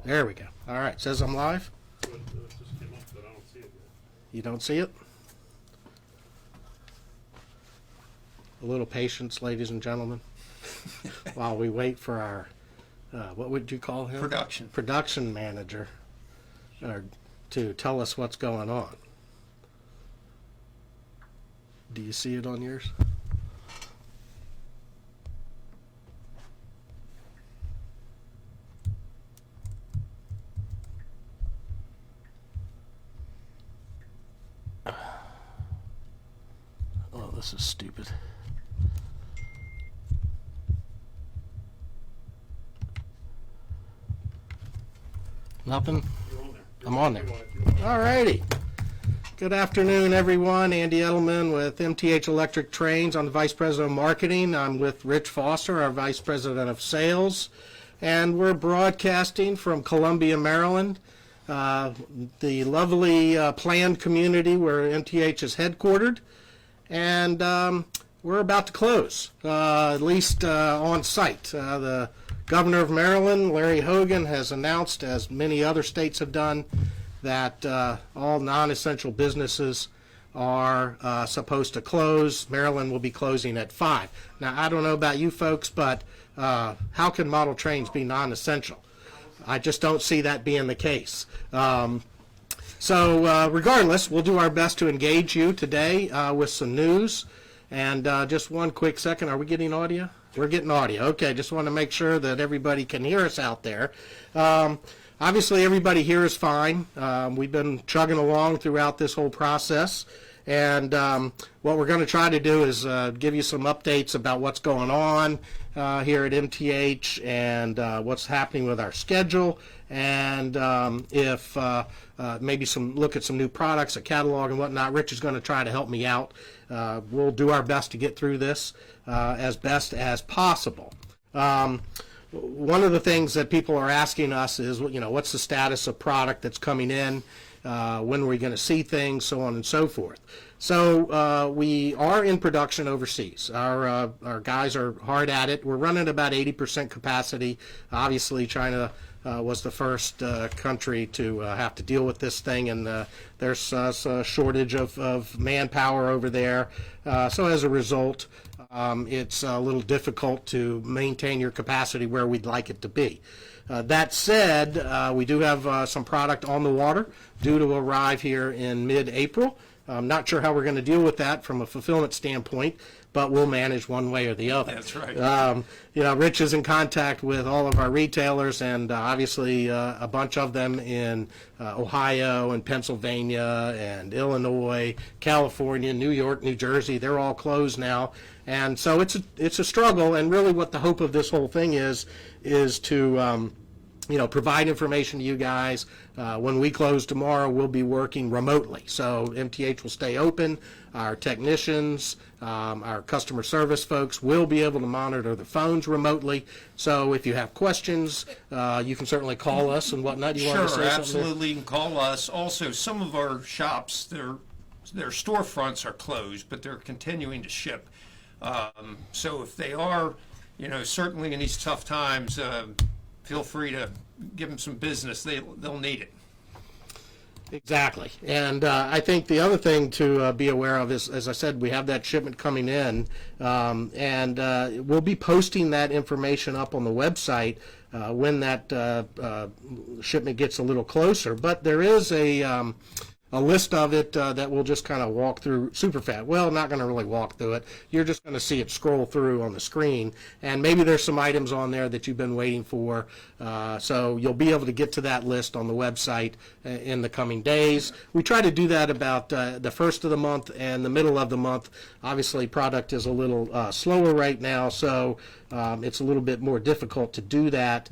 There we go. All right, says I'm live. It just came up, but I don't see it yet. You don't see it? A little patience, ladies and gentlemen, while we wait for our, what would you call him? Production manager to tell us what's going on. Do you see it on yours? Oh, this is stupid. Nothing? You're on there. I'm on there. All righty. Good afternoon, everyone. Andy Edleman with M.T.H. Electric Trains. I'm the Vice President of Marketing. I'm with Rich Foster, our Vice President of Sales. And we're broadcasting from Columbia, Maryland, the lovely planned community where M.T.H. is headquartered. And we're about to close, at least on site. The Governor of Maryland, Larry Hogan, has announced, as many other states have done, that all non-essential businesses are supposed to close. Maryland will be closing at 5. Now, I don't know about you folks, but how can model trains be non-essential? I just don't see that being the case. So regardless, we'll do our best to engage you today with some news. And just one quick second, are we getting audio? We're getting audio. Okay, just want to make sure that everybody can hear us out there. Obviously, everybody here is fine. We've been chugging along throughout this whole process. And what we're going to try to do is give you some updates about what's going on here at MTH and what's happening with our schedule, and if maybe look at some new products, a catalog and whatnot. Rich is going to try to help me out. We'll do our best to get through this as best as possible. One of the things that people are asking us is, what's the status of product that's coming in? When are we going to see things, so on and so forth. So we are in production overseas. Our guys are hard at it. We're running about 80% capacity. Obviously, China was the first country to have to deal with this thing, and there's a shortage of manpower over there. So as a result, it's a little difficult to maintain your capacity where we'd like it to be. That said, we do have some product on the water due to arrive here in mid-April. I'm not sure how we're going to deal with that from a fulfillment standpoint, but we'll manage one way or the other. That's right. Rich is in contact with all of our retailers, and obviously a bunch of them in Ohio and Pennsylvania and Illinois, California, New York, New Jersey. They're all closed now, and so it's a struggle. And really, what the hope of this whole thing is to provide information to you guys. When we close tomorrow, we'll be working remotely. So MTH will stay open. Our technicians, our customer service folks will be able to monitor the phones remotely. So if you have questions, you can certainly call us and whatnot. You want to say something? Sure, absolutely. You can call us. Also, some of our shops, their storefronts are closed, but they're continuing to ship. So if they are, certainly in these tough times, feel free to give them some business. They'll need it. Exactly. And I think the other thing to be aware of is, as I said, we have that shipment coming in, and we'll be posting that information up on the website when that shipment gets a little closer. But there is a list of it that we'll just kind of walk through super fast. Well, not going to really walk through it. You're just going to see it scroll through on the screen, and maybe there's some items on there that you've been waiting for. So you'll be able to get to that list on the website in the coming days. We try to do that about the first of the month and the middle of the month. Obviously, product is a little slower right now, so it's a little bit more difficult to do that.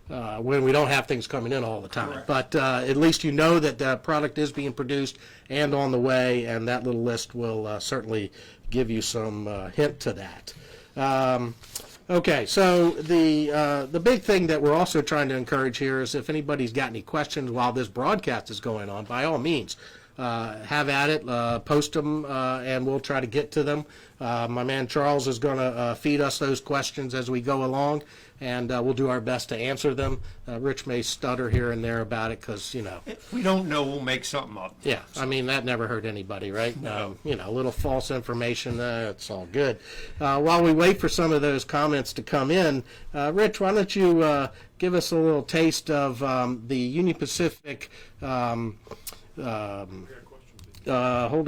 When we don't have things coming in all the time. Correct. But at least you know that the product is being produced and on the way, and that little list will certainly give you some hint to that. Okay, so the big thing that we're also trying to encourage here is if anybody's got any questions while this broadcast is going on, by all means, have at it, post them, and we'll try to get to them. My man Charles is going to feed us those questions as we go along, and we'll do our best to answer them. Rich may stutter here and there about it because, If we don't know, we'll make something up. yeah, I mean, that never hurt anybody, right? No. A little false information, it's all good. While we wait for some of those comments to come in, Rich, why don't you give us a little taste of the Union Pacific. Hold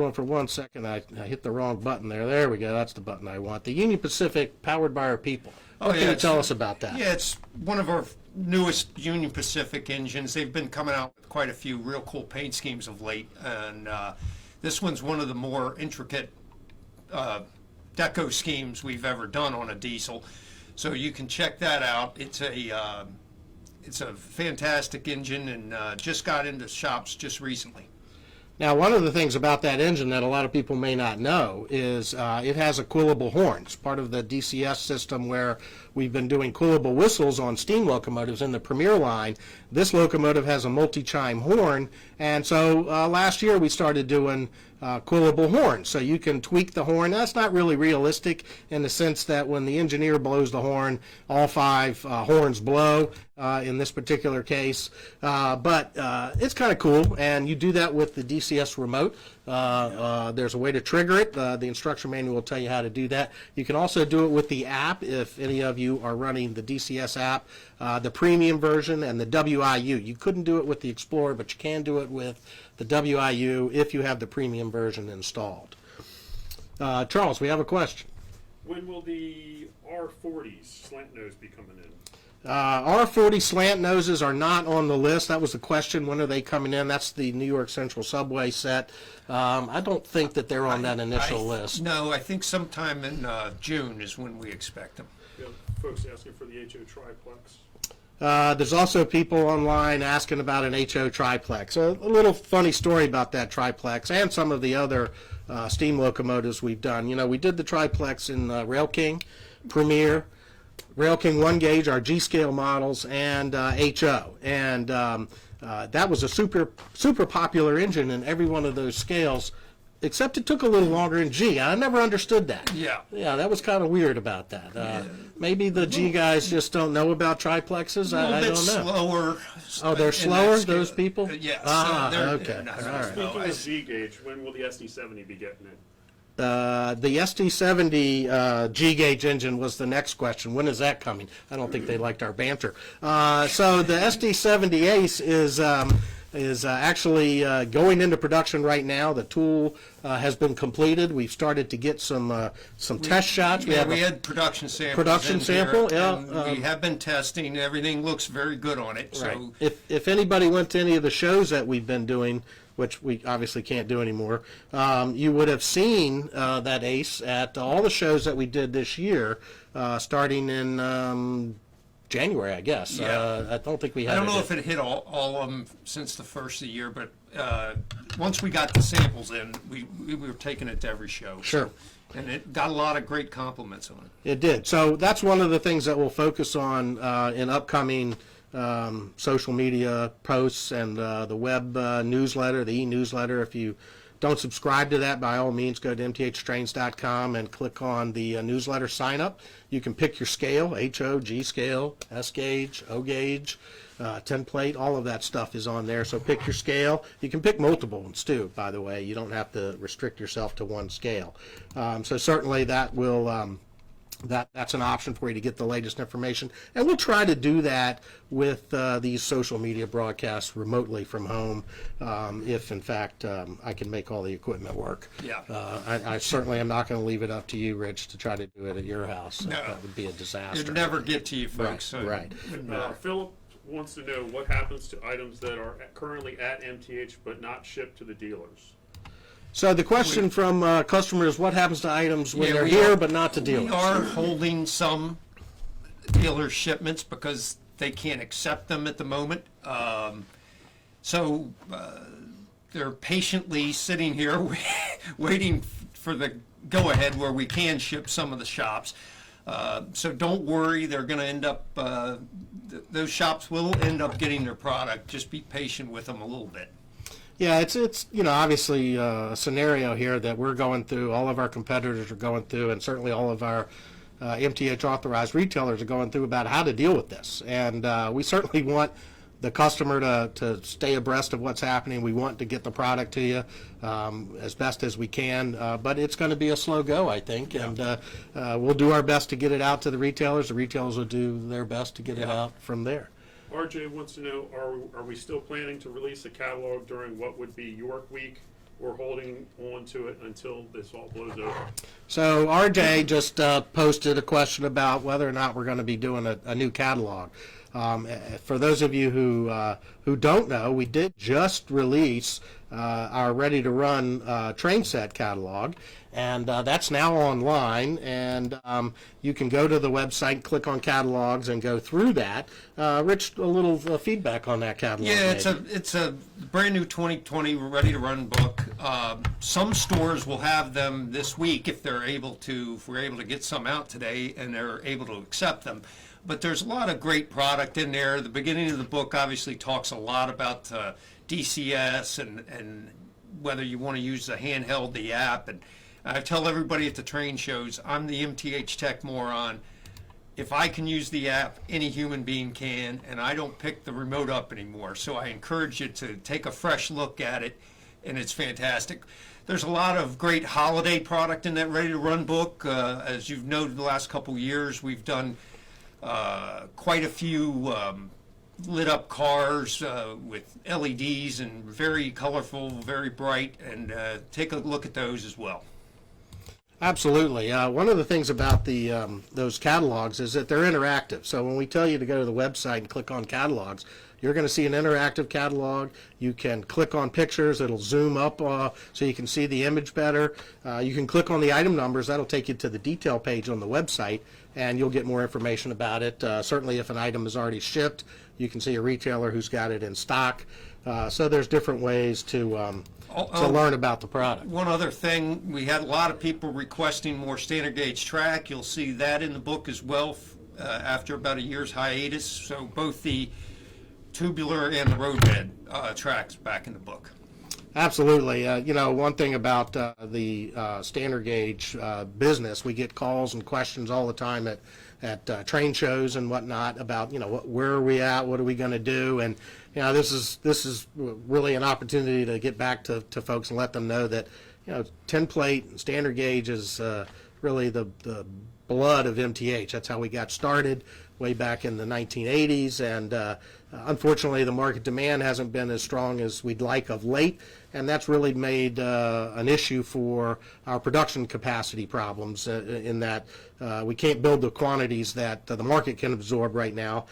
on for 1 second. I hit the wrong button there. There we go. That's the button I want. The Union Pacific, powered by our people. What can you tell us about that? Yeah, it's one of our newest Union Pacific engines. They've been coming out with quite a few real cool paint schemes of late, and this one's one of the more intricate deco schemes we've ever done on a diesel. So you can check that out. It's a fantastic engine, and just got into shops just recently. Now, one of the things about that engine that a lot of people may not know is it has a Kula Belhorn. It's part of the DCS system where we've been doing coolable whistles on steam locomotives in the Premier line. This locomotive has a multi-chime horn, and so last year we started doing coolable horns. So you can tweak the horn. That's not really realistic in the sense that when the engineer blows the horn, all 5 horns blow in this particular case. But it's kind of cool, and you do that with the DCS remote. There's a way to trigger it. The instruction manual will tell you how to do that. You can also do it with the app if any of you are running the DCS app, the premium version and the WIU. You couldn't do it with the Explorer, but you can do it with the WIU if you have the premium version installed. Charles, we have a question. When will the R40s slant nose be coming in? R40 slant noses are not on the list. That was the question. When are they coming in? That's the New York Central Subway set. I don't think that they're on that initial list. No, I think sometime in June is when we expect them. You have folks asking for the HO triplex. There's also people online asking about an HO triplex. A little funny story about that triplex and some of the other steam locomotives we've done. We did the triplex in Rail King, Premier, Rail King 1 gauge, our G-scale models, and HO. And that was a super popular engine in every one of those scales, except it took a little longer in G. I never understood that. Yeah. Yeah, that was kind of weird about that. Maybe the G guys just don't know about triplexes. I don't know. Slower. Oh, they're in slower, that scale. those people? Yes. Okay. No, All right. Speaking of G gauge, when will the SD70 be getting it? The SD70 G-gauge engine was the next question. When is that coming? I don't think they liked our banter. So the SD70 Ace is actually going into production right now. The tool has been completed. We've started to get some test shots. We had production samples. Production in sample, here, yeah. and we have been testing. Everything looks very good on it. Right. So If anybody went to any of the shows that we've been doing, which we obviously can't do anymore, you would have seen that Ace at all the shows that we did this year, starting in January, I guess. Yeah. I don't think we had. I don't know if it hit all of them since the first of the year, but once we got the samples in, we were taking it to every show. Sure. And it got a lot of great compliments on it. It did. So that's one of the things that we'll focus on in upcoming social media posts and the web newsletter, the e-newsletter. If you don't subscribe to that, by all means, go to mthtrains.com and click on the newsletter sign up. You can pick your scale, HO, G scale, S gauge, O gauge, template, all of that stuff is on there. So pick your scale. You can pick multiple ones too, by the way. You don't have to restrict yourself to one scale. So certainly that will that's an option for you to get the latest information. And we'll try to do that with these social media broadcasts remotely from home, if in fact I can make all the equipment work. Yeah. I certainly am not going to leave it up to you, Rich, to try to do it at your house. No. That would be a disaster. It'd never get to you folks. Right, So right. Philip wants to know what happens to items that are currently at MTH but not shipped to the dealers. So the question from customers is, what happens to items when they're we here are- but not to dealers? We are holding some dealer shipments because they can't accept them at the moment. So they're patiently sitting here waiting for the go-ahead where we can ship some of the shops. So don't worry, they're going to end up, those shops will end up getting their product. Just be patient with them a little bit. Yeah, it's obviously a scenario here that we're going through, all of our competitors are going through, and certainly all of our MTH authorized retailers are going through about how to deal with this. And we certainly want the customer to stay abreast of what's happening. We want to get the product to you as best as we can, but it's going to be a slow go, I think, and we'll do our best to get it out to the retailers. The retailers will do their best to get it out from there. RJ wants to know, are we still planning to release a catalog during what would be York Week, or holding on to it until this all blows over? So RJ just posted a question about whether or not we're going to be doing a new catalog. For those of you who don't know, we did just release our ready-to-run train set catalog, and that's now online, and you can go to the website, click on catalogs, and go through that. Rich, a little feedback on that catalog. Yeah, maybe. it's a brand new 2020 ready-to-run book. Some stores will have them this week if we're able to get some out today and they're able to accept them. But there's a lot of great product in there. The beginning of the book obviously talks a lot about DCS and whether you want to use the handheld, the app. And I tell everybody at the train shows, I'm the MTH tech moron. If I can use the app, any human being can, and I don't pick the remote up anymore. So I encourage you to take a fresh look at it, and it's fantastic. There's a lot of great holiday product in that ready-to-run book. As you've noted the last couple of years, we've done quite a few lit up cars with LEDs and very colorful, very bright, and take a look at those as well. Absolutely. One of the things about those catalogs is that they're interactive. So when we tell you to go to the website and click on catalogs, you're going to see an interactive catalog. You can click on pictures. It'll zoom up so you can see the image better. You can click on the item numbers. That'll take you to the detail page on the website, and you'll get more information about it. Certainly if an item is already shipped, you can see a retailer who's got it in stock. So there's different ways to learn about the product. One other thing, we had a lot of people requesting more standard gauge track. You'll see that in the book as well after about a year's hiatus. So both the tubular and the roadbed tracks back in the book. Absolutely. One thing about the standard gauge business, we get calls and questions all the time at train shows and whatnot about, where are we at, what are we going to do, and this is really an opportunity to get back to folks and let them know that tin plate standard gauge is really the blood of MTH. That's how we got started way back in the 1980s, and unfortunately the market demand hasn't been as strong as we'd like of late, and that's really made an issue for our production capacity problems in that we can't build the quantities that the market can absorb right now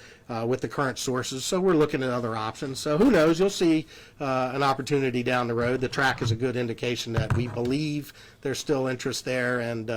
with the current sources, so we're looking at other options. So who knows, you'll see an opportunity down the road. The track is a good indication that we believe there's still interest there, and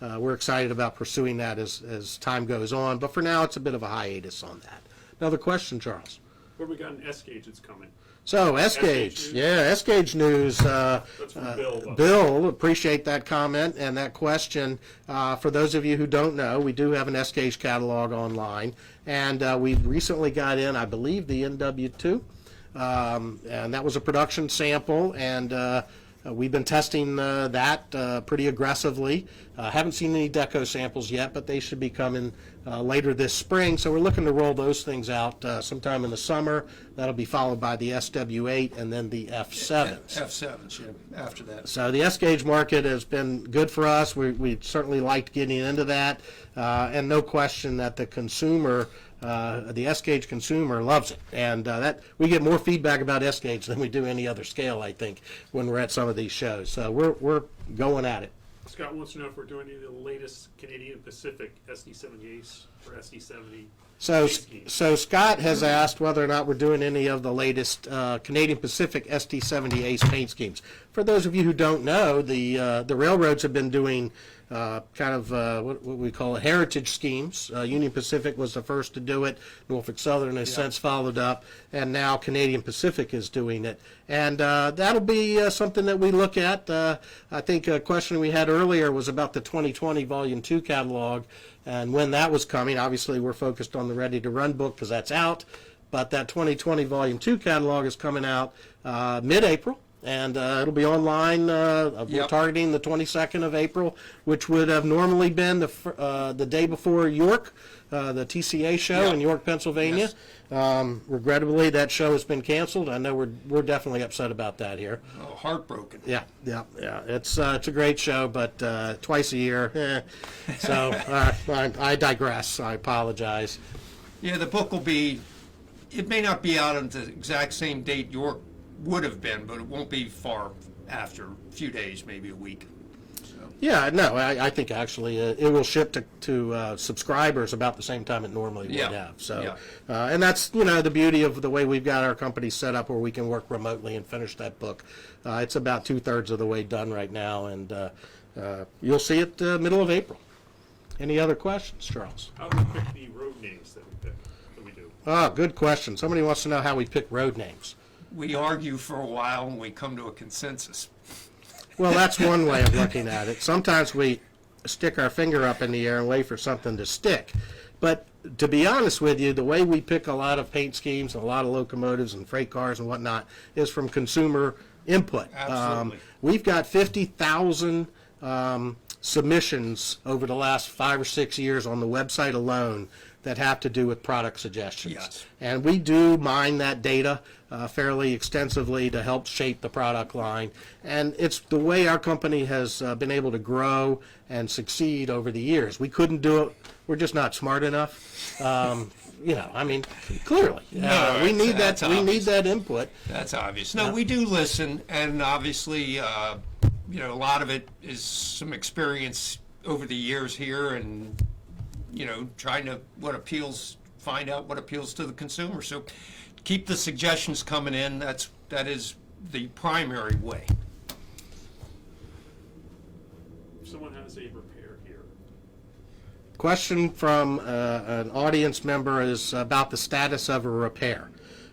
we're excited about pursuing that as time goes on, but for now it's a bit of a hiatus on that. Another question, Charles? What have we got in S-Gauge that's coming? So S-Gauge, S-Gauge news. That's from Bill. Bill, appreciate that comment and that question. For those of you who don't know, we do have an S-Gauge catalog online, and we recently got in, I believe, the NW2, and that was a production sample, and we've been testing that pretty aggressively. Haven't seen any deco samples yet, but they should be coming later this spring. So we're looking to roll those things out sometime in the summer. That'll be followed by the SW8 and then the F7s. F7s, yeah, after that. So the S-Gauge market has been good for us. We certainly liked getting into that, and no question that the consumer, the S-Gauge consumer loves it, and that we get more feedback about S-Gauge than we do any other scale, I think, when we're at some of these shows. So we're going at it. Scott wants to know if we're doing any of the latest Canadian Pacific SD70 or SD70. So Scott has asked whether or not we're doing any of the latest Canadian Pacific SD70 Ace paint schemes. For those of you who don't know, the railroads have been doing what we call heritage schemes. Union Pacific was the first to do it. Norfolk Southern has since followed up, and now Canadian Pacific is doing it. And that'll be something that we look at. I think a question we had earlier was about the 2020 Volume 2 catalog and when that was coming. Obviously, we're focused on the Ready to Run book because that's out. but that 2020 Volume 2 catalog is coming out mid-April. And it'll be online. We're Yep. targeting the 22nd of April, which would have normally been the day before York, the TCA show Yep. in York, Pennsylvania. Regrettably, that show has been canceled. I know we're definitely upset about that here. Oh, heartbroken. Yeah. It's a great show, but twice a year. So I digress. I apologize. Yeah, the book will be, it may not be out on the exact same date York would have been, but it won't be far after, a few days, maybe a week. So, Yeah, no, I think actually it will ship to subscribers about the same time it normally would Yeah. have. So, Yeah. and that's the beauty of the way we've got our company set up, where we can work remotely and finish that book. It's about 2/3 of the way done right now, and you'll see it middle of April. Any other questions, Charles? How do we pick the road names that we do? Oh, good question. Somebody wants to know how we pick road names. we argue for a while and we come to a consensus. Well, that's one way of looking at it. Sometimes we stick our finger up in the air and wait for something to stick. But to be honest with you, the way we pick a lot of paint schemes and a lot of locomotives and freight cars and whatnot is from consumer input. Absolutely. We've got 50,000 submissions over the last 5 or 6 years on the website alone that have to do with product suggestions. Yes. And we do mine that data fairly extensively to help shape the product line. And it's the way our company has been able to grow and succeed over the years. We couldn't do it. We're just not smart enough. Clearly. No, we need that's that. We need obvious. that input. That's obvious. No, we do listen, and obviously, a lot of it is some experience over the years here, and trying to find out what appeals to the consumer. So, keep the suggestions coming in. That is the primary way. If someone has a repair here, Question from an audience member is about the status of a repair.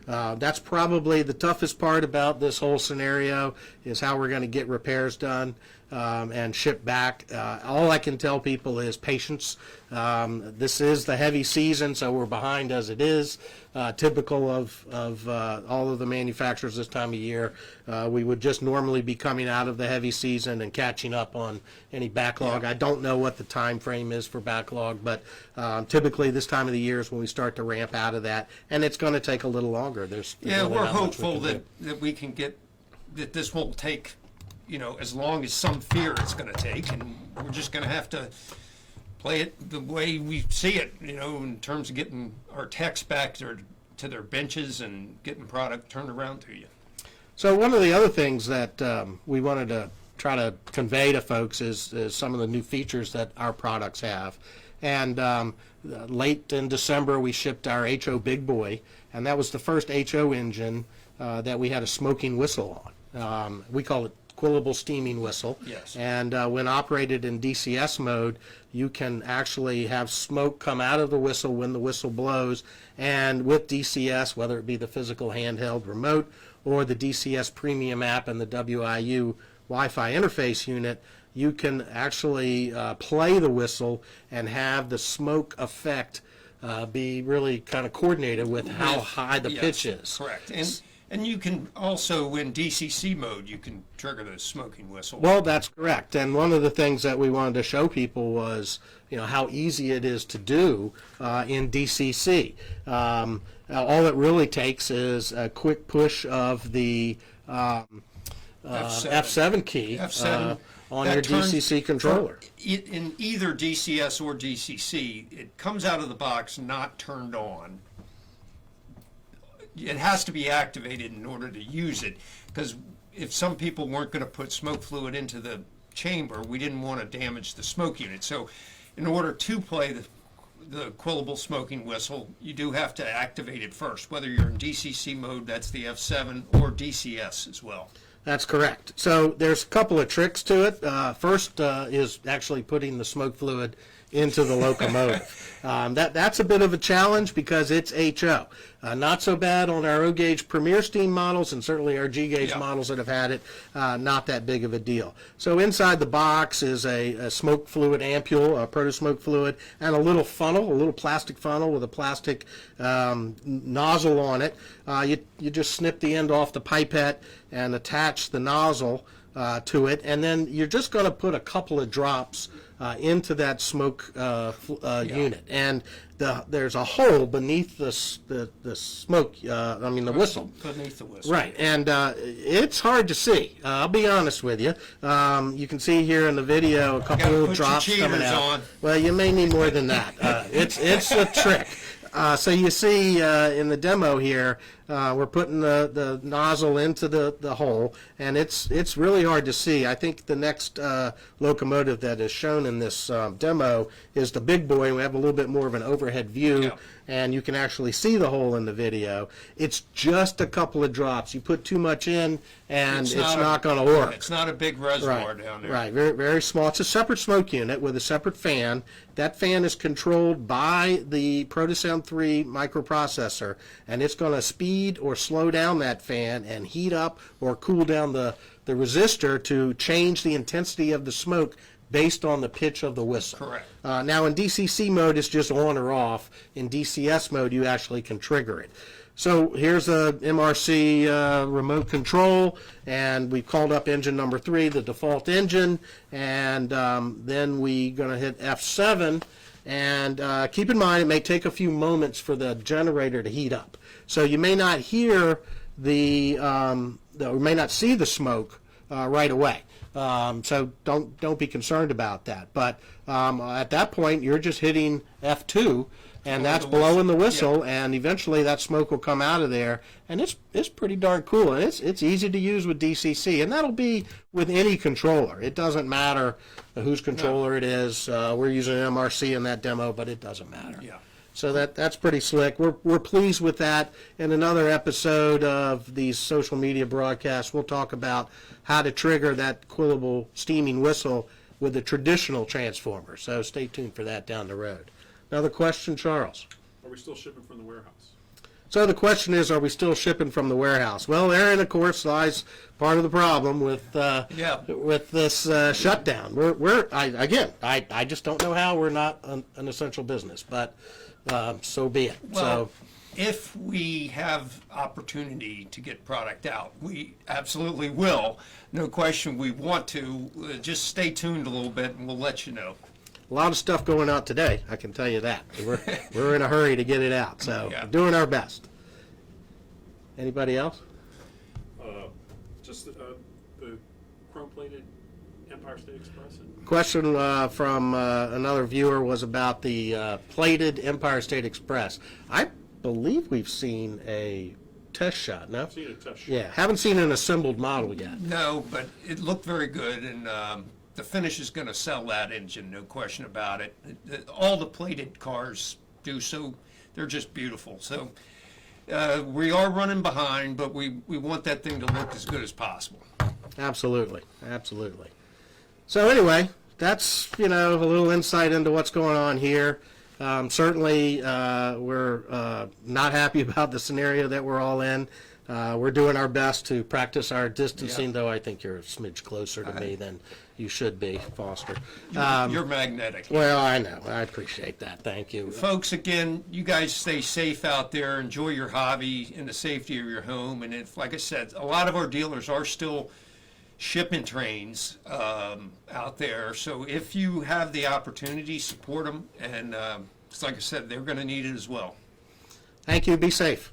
That's probably the toughest part about this whole scenario, is how we're going to get repairs done and shipped back. All I can tell people is patience. This is the heavy season, so we're behind as it is. Typical of all of the manufacturers this time of year. We would just normally be coming out of the heavy season and catching up on any backlog. I don't know what the time frame is for backlog, but typically this time of the year is when we start to ramp out of that, and it's going to take a little longer. There's Yeah, really we're not much we hopeful can do. that we can get, that this won't take, as long as some fear it's going to take, and we're just going to have to play it the way we see it, in terms of getting our techs back to their benches and getting product turned around to you. So one of the other things that we wanted to try to convey to folks is some of the new features that our products have. And late in December, we shipped our HO Big Boy, and that was the first HO engine that we had a smoking whistle on. We call it quillable steaming whistle. Yes. And when operated in DCS mode, you can actually have smoke come out of the whistle when the whistle blows. And with DCS, whether it be the physical handheld remote or the DCS Premium app and the WIU Wi-Fi interface unit, you can actually play the whistle and have the smoke effect be really kind of coordinated with how high the Yes, pitch is. Correct. And you can also, in DCC mode, you can trigger the smoking whistle. Well, that's correct. And one of the things that we wanted to show people was, how easy it is to do in DCC. All it really takes is a quick push of the F7 key F7, on that your turns- DCC controller. In either DCS or DCC, it comes out of the box not turned on. It has to be activated in order to use it, because if some people weren't going to put smoke fluid into the chamber, we didn't want to damage the smoke unit. So in order to play the quillable smoking whistle, you do have to activate it first, whether you're in DCC mode, that's the F7, or DCS as well. That's correct. So there's a couple of tricks to it. First is actually putting the smoke fluid into the locomotive. That's a bit of a challenge because it's HO. Not so bad on our O-gauge Premier Steam models, and certainly our G-gauge Yeah. models that have had it, not that big of a deal. So inside the box is a smoke fluid ampule, a proto-smoke fluid, and a little funnel, a little plastic funnel with a plastic nozzle on it. You just snip the end off the pipette and attach the nozzle to it, and then you're just going to put a couple of drops into that smoke unit, and there's a hole beneath the smoke. The whistle. Beneath the whistle. Right, and it's hard to see. I'll be honest with you. You can see here in the video a couple Gotta little put your drops coming cheaters out. on. Well, you may need more than that. It's a trick. So you see in the demo here, we're putting the nozzle into the hole, and it's really hard to see. I think the next locomotive that is shown in this demo is the big boy. We have a little bit more of an overhead view, Yeah. and you can actually see the hole in the video. It's just a couple of drops. You put too much in, and it's not going to work. It's not a big reservoir down there. Right, very, very small. It's a separate smoke unit with a separate fan. That fan is controlled by the Protosound 3 microprocessor, and it's going to speed or slow down that fan and heat up or cool down the resistor to change the intensity of the smoke based on the pitch of the whistle. Correct. Now in DCC mode, it's just on or off. In DCS mode, you actually can trigger it. So here's a MRC remote control, and we've called up engine number 3, the default engine, and then we're going to hit F7, and keep in mind it may take a few moments for the generator to heat up. So you may not hear or may not see the smoke right away. So don't be concerned about that. But at that point, you're just hitting F2, and that's blowing the whistle, and eventually that smoke will come out of there, and it's pretty darn cool, and it's easy to use with DCC, and that'll be with any controller. It doesn't matter whose controller it is. We're using an MRC in that demo, but it doesn't matter. Yeah. So that's pretty slick. We're pleased with that. In another episode of these social media broadcasts, we'll talk about how to trigger that quillable steaming whistle with a traditional transformer. So stay tuned for that down the road. Another question, Charles? Are we still shipping from the warehouse? So the question is, are we still shipping from the warehouse? Well, therein, of course, lies part of the problem with this shutdown. I just don't know how we're not an essential business, but so be it. Well, if we have opportunity to get product out, we absolutely will. No question we want to. Just stay tuned a little bit, and we'll let you know. A lot of stuff going out today, I can tell you that. We're in a hurry to get it out, so Yeah. we're doing our best. Anybody else? Just the chrome-plated Empire State Express? Question from another viewer was about the plated Empire State Express. I believe we've seen a test shot, no? I've seen a test shot. Yeah, haven't seen an assembled model yet. No, but it looked very good, and the finish is going to sell that engine, no question about it. All the plated cars do so. They're just beautiful. So we are running behind, but we want that thing to look as good as possible. Absolutely, absolutely. So anyway, that's, a little insight into what's going on here. Certainly, we're not happy about the scenario that we're all in. We're doing our best to practice our distancing, though I think you're a smidge closer to me than you should be, Foster. You're magnetic. Well, I know. I appreciate that. Thank you. Folks, again, you guys stay safe out there. Enjoy your hobby in the safety of your home. And if, like I said, a lot of our dealers are still shipping trains out there. So if you have the opportunity, support them. And like I said, they're going to need it as well. Thank you. Be safe.